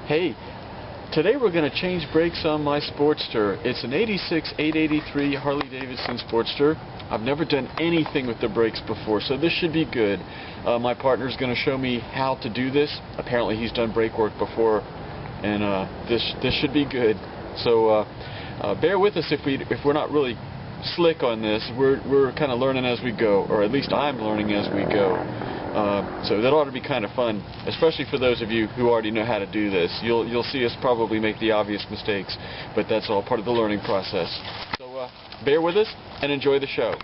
Hey, today we're going to change brakes on my Sportster. It's an 86 883 Harley Davidson Sportster. I've never done anything with the brakes before, so this should be good. My partner's going to show me how to do this. Apparently he's done brake work before, and this should be good. So bear with us if we're not really slick on this. We're kind of learning as we go, or at least I'm learning as we go. So that ought to be kind of fun, especially for those of you who already know how to do this. You'll see us probably make the obvious mistakes, but that's all part of the learning process. So bear with us and enjoy the show.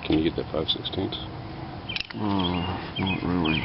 Can you get that 5/16? Not really.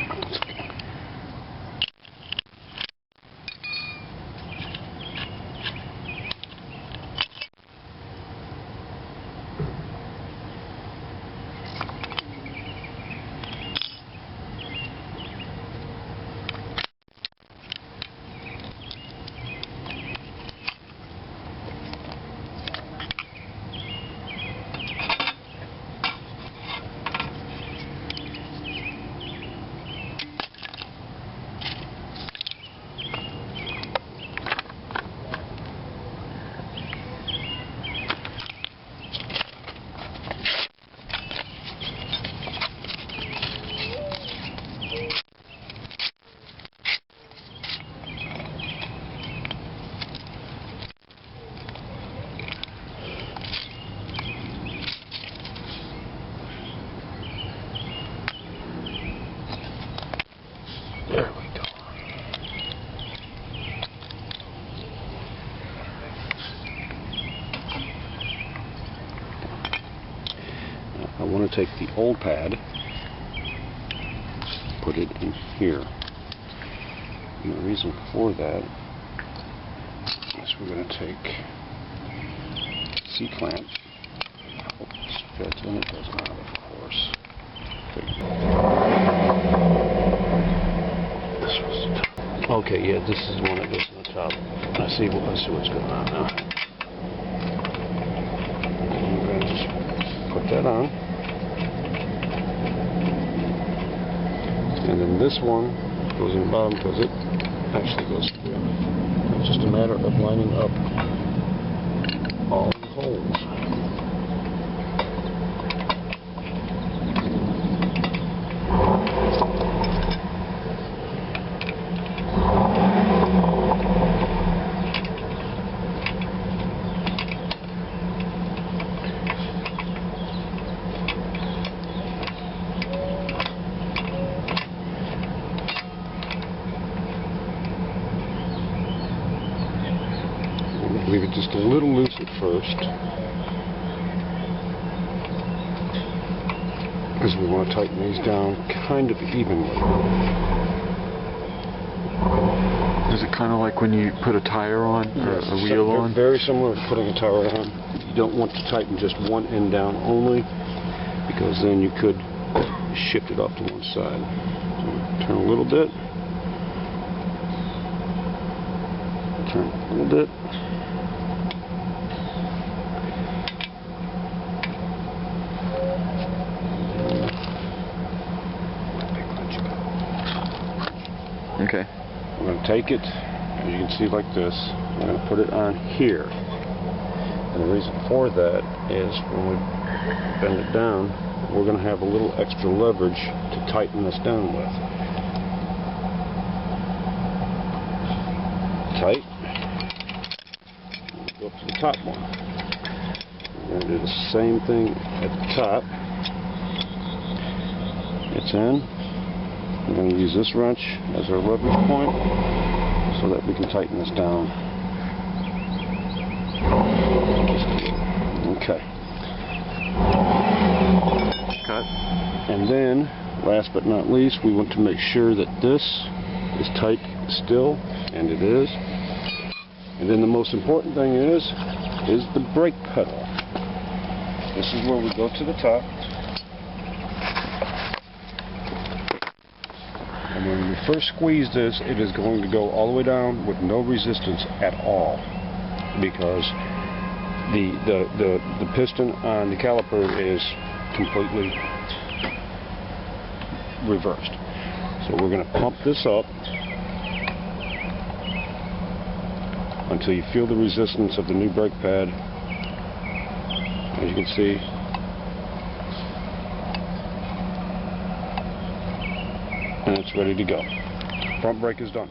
There we go. I want to take the old pad, put it in here. And the reason for that is we're going to take C-clamp. Oops, fits in, it does not, of course. Okay, yeah, this is the one that goes to the top. I see what's going on now. I'm going to just put that on. And then this one goes in the bottom because it actually goes through. It's just a matter of lining up all the holes. Leave it just a little loose at first, because we want to tighten these down kind of evenly. Is it kind of like when you put a tire on, or a wheel on? Very similar to putting a tire on. You don't want to tighten just one end down only, because then you could shift it off to one side. So turn a little bit. Turn a little bit. Okay. I'm going to take it, as you can see, like this. I'm going to put it on here. And the reason for that is when we bend it down, we're going to have a little extra leverage to tighten this down with. Tight. Go up to the top one. We're going to do the same thing at the top. It's in. We're going to use this wrench as our leverage point so that we can tighten this down. Okay. Cut. And then, last but not least, we want to make sure that this is tight still, and it is. And then the most important thing is the brake pedal. This is where we go to the top. And when we first squeeze this, it is going to go all the way down with no resistance at all, because the piston on the caliper is completely reversed. So we're going to pump this up until you feel the resistance of the new brake pad. As you can see, and it's ready to go. Front brake is done.